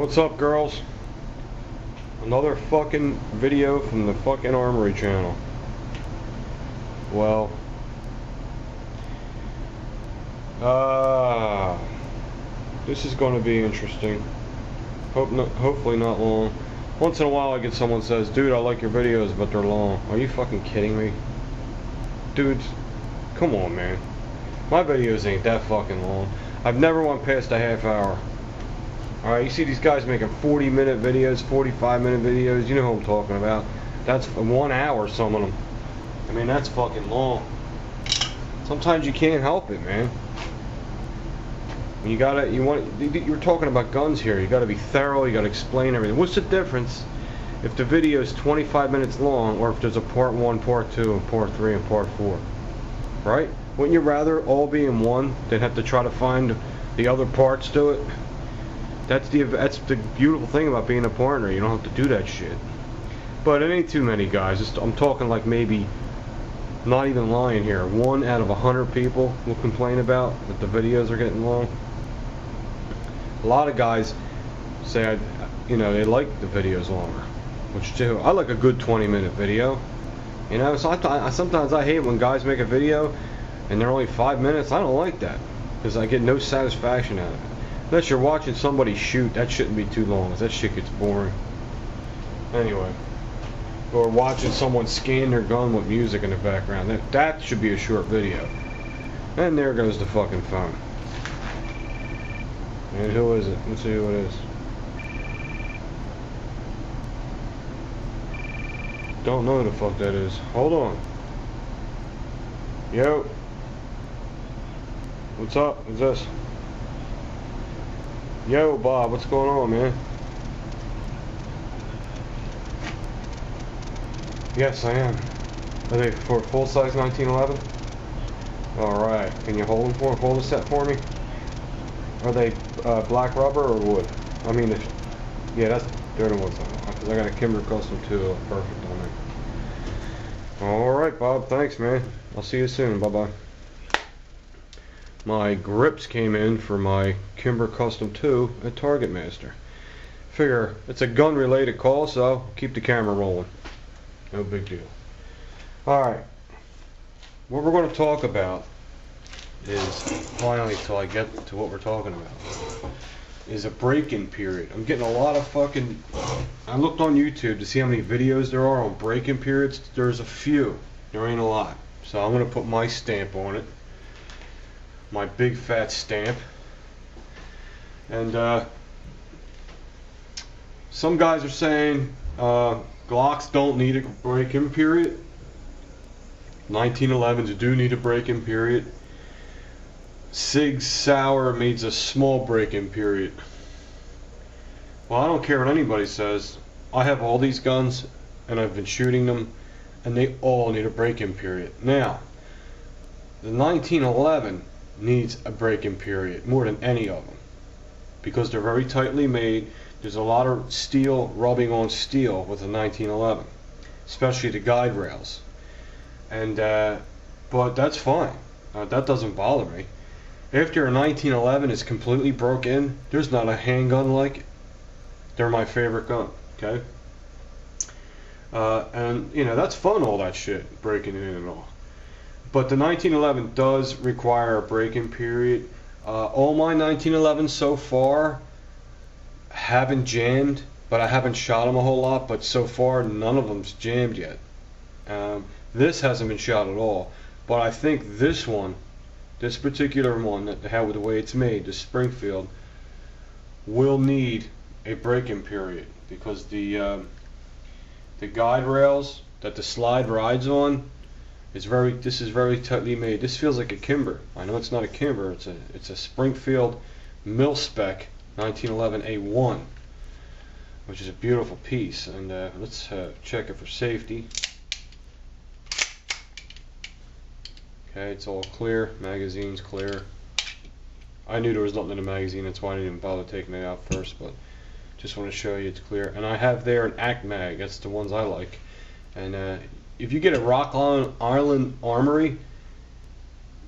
What's up, girls? Another fucking video from the fucking Armory channel. Well, this is going to be interesting. Hopefully not long. Once in a while I get someone says, dude, I like your videos, but they're long. Are you fucking kidding me? Dudes, come on, man. My videos ain't that fucking long. I've never went past a half hour. Alright, you see these guys making 40-minute videos, 45-minute videos, you know who I'm talking about. That's 1 hour, some of them. I mean, that's fucking long. Sometimes you can't help it, man. You're talking about guns here. You gotta be thorough, you gotta explain everything. What's the difference if the video is 25 minutes long, or if there's a part 1, part 2, and part 3, and part 4? Right? Wouldn't you rather all be in one than have to try to find the other parts to it? That's the beautiful thing about being a partner. You don't have to do that shit. But it ain't too many guys. I'm talking like maybe, not even lying here, 1 out of 100 people will complain about that the videos are getting long. A lot of guys say, they like the videos longer, which too. I like a good 20-minute video. You know, so sometimes I hate when guys make a video and they're only 5 minutes. I don't like that because I get no satisfaction out of it. Unless you're watching somebody shoot, that shouldn't be too long, because that shit gets boring. Anyway, or watching someone scan their gun with music in the background, that should be a short video. And there goes the fucking phone. And who is it? Let's see who it is. Don't know who the fuck that is. Hold on. Yo. What's up? Who's this? Yo, Bob, what's going on, man? Yes, I am. Are they for full-size 1911? Alright, can you hold a set for me? Are they black rubber or wood? I mean, yeah, they're the ones I want, because I got a Kimber Custom 2 perfect on there. Alright, Bob, thanks, man. I'll see you soon. Bye-bye. My grips came in for my Kimber Custom 2 at Target Master. Figure it's a gun related call, so keep the camera rolling. No big deal. Alright. What we're going to talk about is, finally till I get to what we're talking about, is a break-in period. I'm getting a lot of fucking... I looked on YouTube to see how many videos there are on break-in periods. There's a few. There ain't a lot. So I'm going to put my stamp on it. My big fat stamp. And some guys are saying Glocks don't need a break-in period. 1911s do need a break-in period. Sig Sauer needs a small break-in period. Well, I don't care what anybody says. I have all these guns and I've been shooting them, and they all need a break-in period. Now, the 1911 needs a break-in period more than any of them, because they're very tightly made. There's a lot of steel rubbing on steel with the 1911, especially the guide rails. And but that's fine. That doesn't bother me. After a 1911 is completely broke in, there's not a handgun like it. They're my favorite gun. Okay. And that's fun, all that shit, breaking in and all. But the 1911 does require a break-in period. All my 1911s so far haven't jammed, but I haven't shot them a whole lot. But so far, none of them's jammed yet. This hasn't been shot at all. But I think this one, this particular one, the way it's made, the Springfield, will need a break-in period, because the guide rails that the slide rides on, this is very tightly made. This feels like a Kimber. I know it's not a Kimber. It's a Springfield mil-spec 1911 A1, which is a beautiful piece. And let's check it for safety. Okay, it's all clear. Magazine's clear. I knew there was nothing in the magazine. That's why I didn't bother taking it out first. But just want to show you it's clear. And I have there an Act Mag. That's the ones I like. And if you get a Rock Island Armory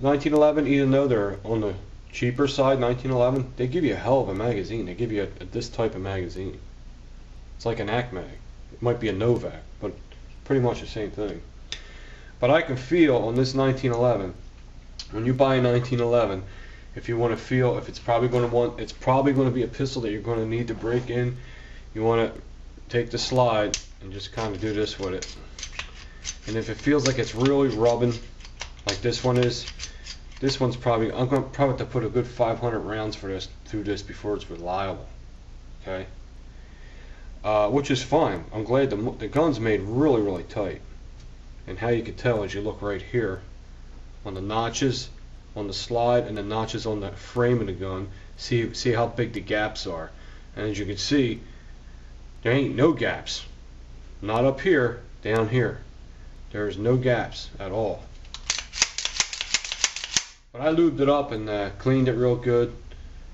1911, even though they're on the cheaper side, 1911, they give you a hell of a magazine. They give you this type of magazine. It's like an ACMAG. It might be a Novak, but pretty much the same thing. But I can feel on this 1911, when you buy a 1911, if you want to feel, if it's probably going to be a pistol that you're going to need to break in, you want to take the slide and just kind of do this with it. And if it feels like it's really rubbing, like this one is, this one's probably, I'm going to probably have to put a good 500 rounds through this before it's reliable. Okay? Which is fine. I'm glad the gun's made really, really tight. And how you can tell is you look right here on the notches on the slide and the notches on the frame of the gun. See how big the gaps are. And as you can see, there ain't no gaps. Not up here, down here. There's no gaps at all. But I lubed it up and cleaned it real good.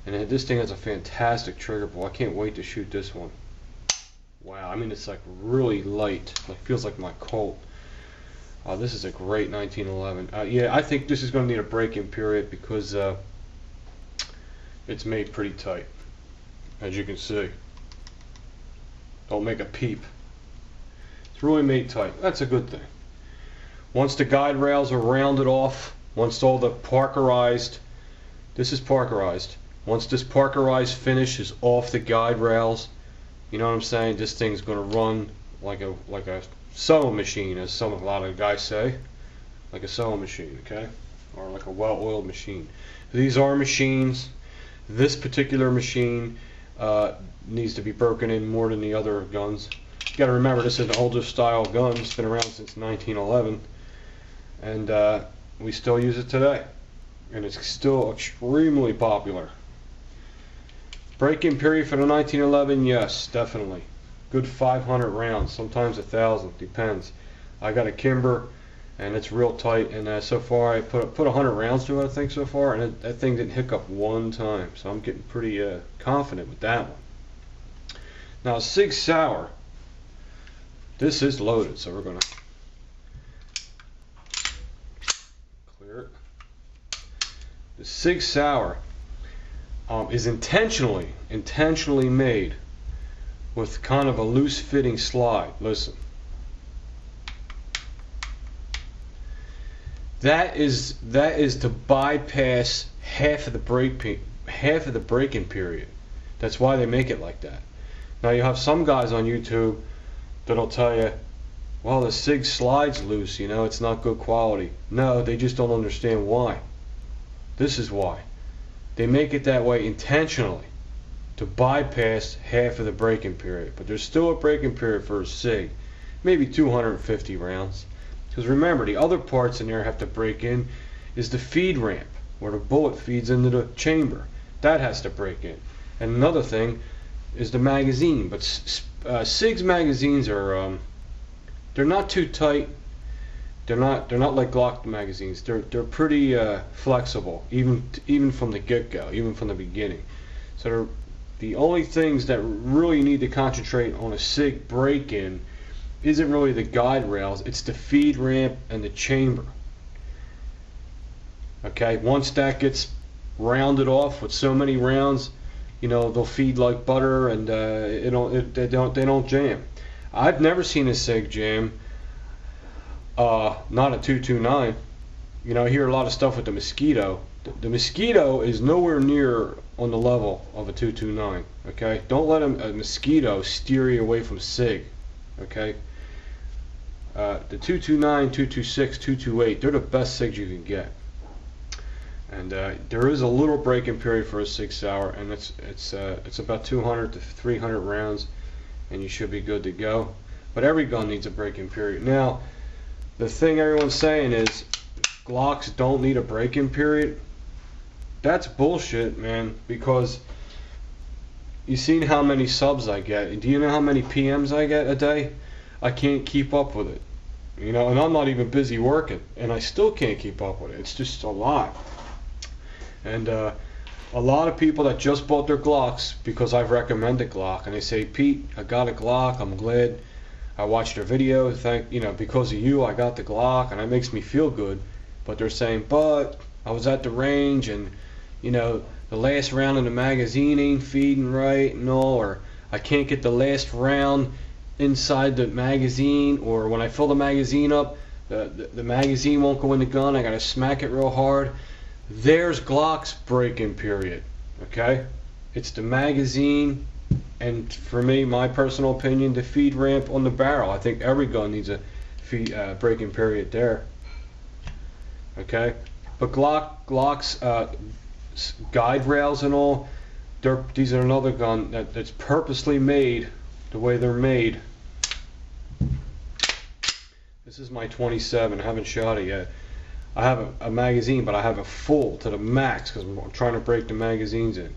And this thing has a fantastic trigger pull. I can't wait to shoot this one. Wow, I mean it's like really light. It feels like my Colt. This is a great 1911. Yeah, I think this is going to need a break-in period because it's made pretty tight, as you can see. Don't make a peep. It's really made tight. That's a good thing. Once the guide rails are rounded off, once all the parkerized, this is parkerized. Once this parkerized finish is off the guide rails, you know what I'm saying? This thing's going to run like a sewing machine, as a lot of guys say, like a sewing machine, okay, or like a well-oiled machine. These are machines. This particular machine needs to be broken in more than the other guns. You got to remember, this is an older style gun. It's been around since 1911, and we still use it today, and it's still extremely popular. Break-in period for the 1911, yes, definitely. Good 500 rounds, sometimes 1,000, depends. I got a Kimber, and it's real tight, and so far I put 100 rounds to it, I think, so far, and that thing didn't hiccup one time, so I'm getting pretty confident with that one. Now, Sig Sauer, this is loaded, so we're going to clear it. The Sig Sauer is intentionally made with kind of a loose fitting slide. Listen, that is to bypass half of the break-in period. That's why they make it like that. Now you have some guys on YouTube that'll tell you, well, the Sig slide's loose, you know, it's not good quality. No, they just don't understand why. This is why. They make it that way intentionally, to bypass half of the break-in period. But there's still a break-in period for a Sig, maybe 250 rounds. Because remember, the other parts in there have to break in is the feed ramp, where the bullet feeds into the chamber. That has to break in. And another thing is the magazine. But Sig's magazines are they're not too tight. They're not like Glock magazines. They're pretty flexible, even from the get-go, even from the beginning. So the only things that really need to concentrate on a Sig break-in isn't really the guide rails. It's the feed ramp and the chamber. Okay, once that gets rounded off with so many rounds, you know, they'll feed like butter, and they don't jam. I've never seen a Sig jam. Not a 229. You know, I hear a lot of stuff with the Mosquito. The Mosquito is nowhere near on the level of a 229. Okay, don't let a Mosquito steer you away from Sig. Okay, the 229, 226, 228, they're the best Sigs you can get. And there is a little break-in period for a Sig Sauer, and it's about 200 to 300 rounds, and you should be good to go. But every gun needs a break-in period. Now, the thing everyone's saying is Glocks don't need a break-in period. That's bullshit, man, because you've seen how many subs I get. And do you know how many PMs I get a day? I can't keep up with it. You know, and I'm not even busy working, and I still can't keep up with it. It's just a lot. And a lot of people that just bought their Glocks because I've recommended Glock, and they say, Pete, I got a Glock, I'm glad I watched your video, because of you I got the Glock, and it makes me feel good. But they're saying, but I was at the range, and you know, the last round in the magazine ain't feeding right and all, or I can't get the last round inside the magazine, or when I fill the magazine up, the magazine won't go in the gun, I gotta smack it real hard. There's Glock's break-in period, okay? It's the magazine, and for me, my personal opinion, the feed ramp on the barrel. I think every gun needs a break-in period there, okay? But Glock's guide rails and all, these are another gun that's purposely made the way they're made. This is my 27. I haven't shot it yet. I have a magazine, but I have it full to the max because I'm trying to break the magazines in.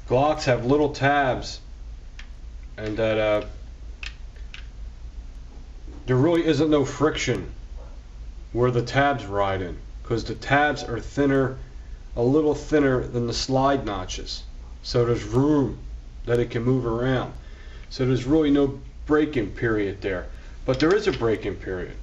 Glocks have little tabs, and that there really isn't no friction where the tabs ride in, because the tabs are thinner, a little thinner than the slide notches, so there's room that it can move around. So there's really no break-in period there. But there is a break-in period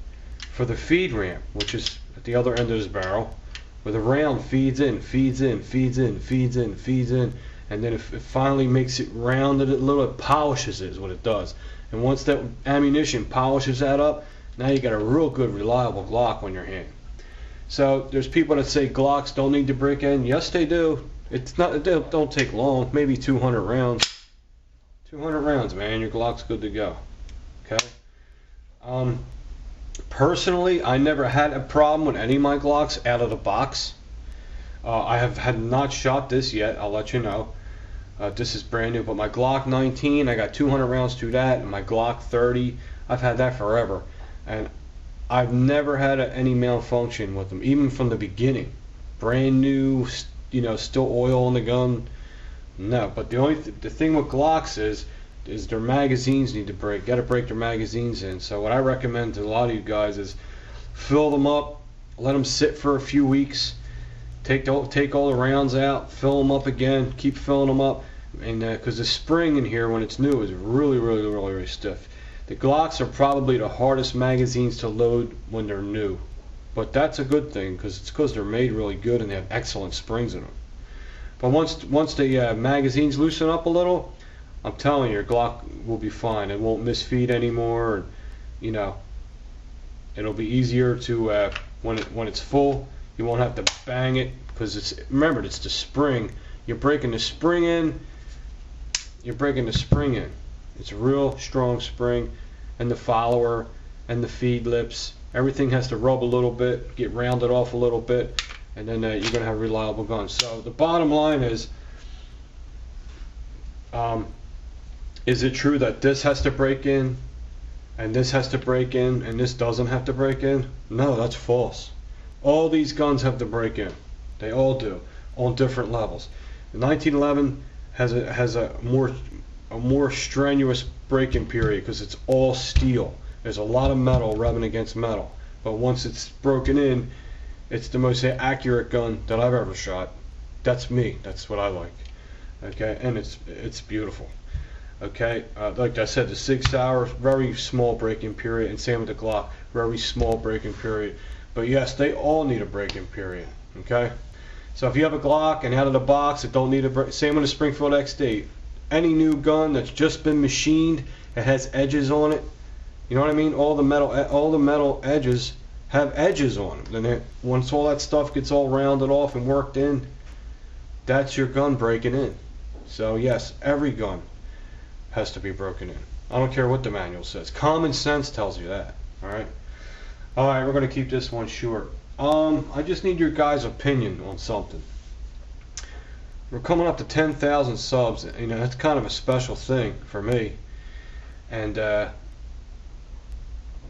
for the feed ramp, which is at the other end of this barrel, where the round feeds in, feeds in, feeds in, feeds in, feeds in, and then it finally makes it rounded a little, it polishes it is what it does. And once that ammunition polishes that up, now you got a real good, reliable Glock on your hand. So there's people that say Glocks don't need to break in. Yes, they do. It's not. It don't take long. Maybe 200 rounds. 200 rounds, man. Your Glock's good to go. Okay. Personally, I never had a problem with any of my Glocks out of the box. I had not shot this yet. I'll let you know. This is brand new. But my Glock 19, I got 200 rounds to that. And my Glock 30, I've had that forever. And I've never had any malfunction with them, even from the beginning. Brand new, you know, still oil in the gun. No, but the thing with Glocks is their magazines need to break. Got to break their magazines in. So what I recommend to a lot of you guys is fill them up, let them sit for a few weeks, take all the rounds out, fill them up again, keep filling them up, and because the spring in here when it's new is really stiff. The Glocks are probably the hardest magazines to load when they're new, but that's a good thing because they're made really good and they have excellent springs in them. But once the magazines loosen up a little, I'm telling you, your Glock will be fine. It won't misfeed anymore. And, you know, it'll be easier to when it's full. You won't have to bang it because remember it's the spring. You're breaking the spring in. You're breaking the spring in. It's a real strong spring, and the follower and the feed lips. Everything has to rub a little bit, get rounded off a little bit, and then you're going to have a reliable gun. So the bottom line is it true that this has to break in, and this has to break in, and this doesn't have to break in? No, that's false. All these guns have to break in. They all do, on different levels. The 1911 has a more strenuous break-in period because it's all steel. There's a lot of metal rubbing against metal, but once it's broken in, it's the most accurate gun that I've ever shot. That's me. That's what I like. Okay, and it's beautiful. Okay, like I said, the 6 hour, very small break-in period, and same with the Glock, very small break-in period. But yes, they all need a break-in period. Okay, so if you have a Glock and out of the box, it don't need a break. Same with the Springfield XD. Any new gun that's just been machined, it has edges on it. You know what I mean? All the metal edges have edges on them. Then once all that stuff gets all rounded off and worked in, that's your gun breaking in. So yes, every gun has to be broken in. I don't care what the manual says. Common sense tells you that. All right. All right, we're going to keep this one short. I just need your guys' opinion on something. We're coming up to 10,000 subs. You know, that's kind of a special thing for me. And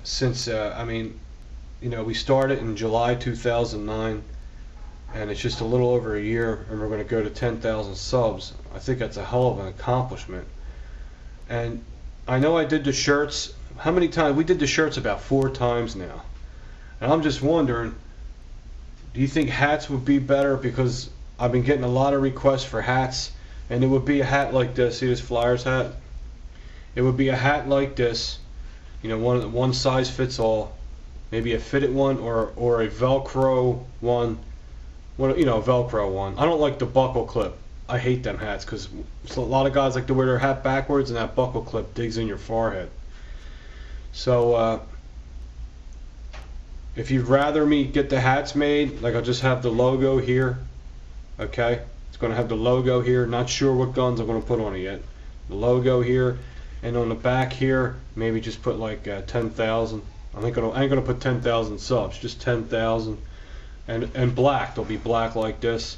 since I mean, you know, we started in July 2009, and it's just a little over a year, and we're going to go to 10,000 subs. I think that's a hell of an accomplishment. And I know I did the shirts. How many times? We did the shirts about 4 times now. And I'm just wondering, do you think hats would be better? Because I've been getting a lot of requests for hats, and it would be a hat like this. See this Flyers hat? It would be a hat like this, you know, one size fits all, maybe a fitted one or a Velcro one. What, you know, Velcro one. I don't like the buckle clip. I hate them hats because a lot of guys like to wear their hat backwards and that buckle clip digs in your forehead. So if you'd rather me get the hats made, like I'll just have the logo here. Okay, it's going to have the logo here. Not sure what guns I'm going to put on it yet. The logo here, and on the back here, maybe just put like 10,000. I ain't gonna put 10,000 subs, just 10,000, and black. They'll be black like this.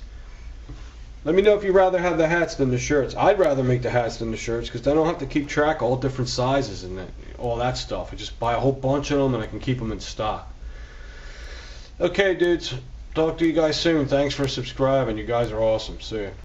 Let me know if you'd rather have the hats than the shirts. I'd rather make the hats than the shirts because I don't have to keep track of all different sizes and all that stuff. I just buy a whole bunch of them and I can keep them in stock. Okay, dudes. Talk to you guys soon. Thanks for subscribing. You guys are awesome. See ya.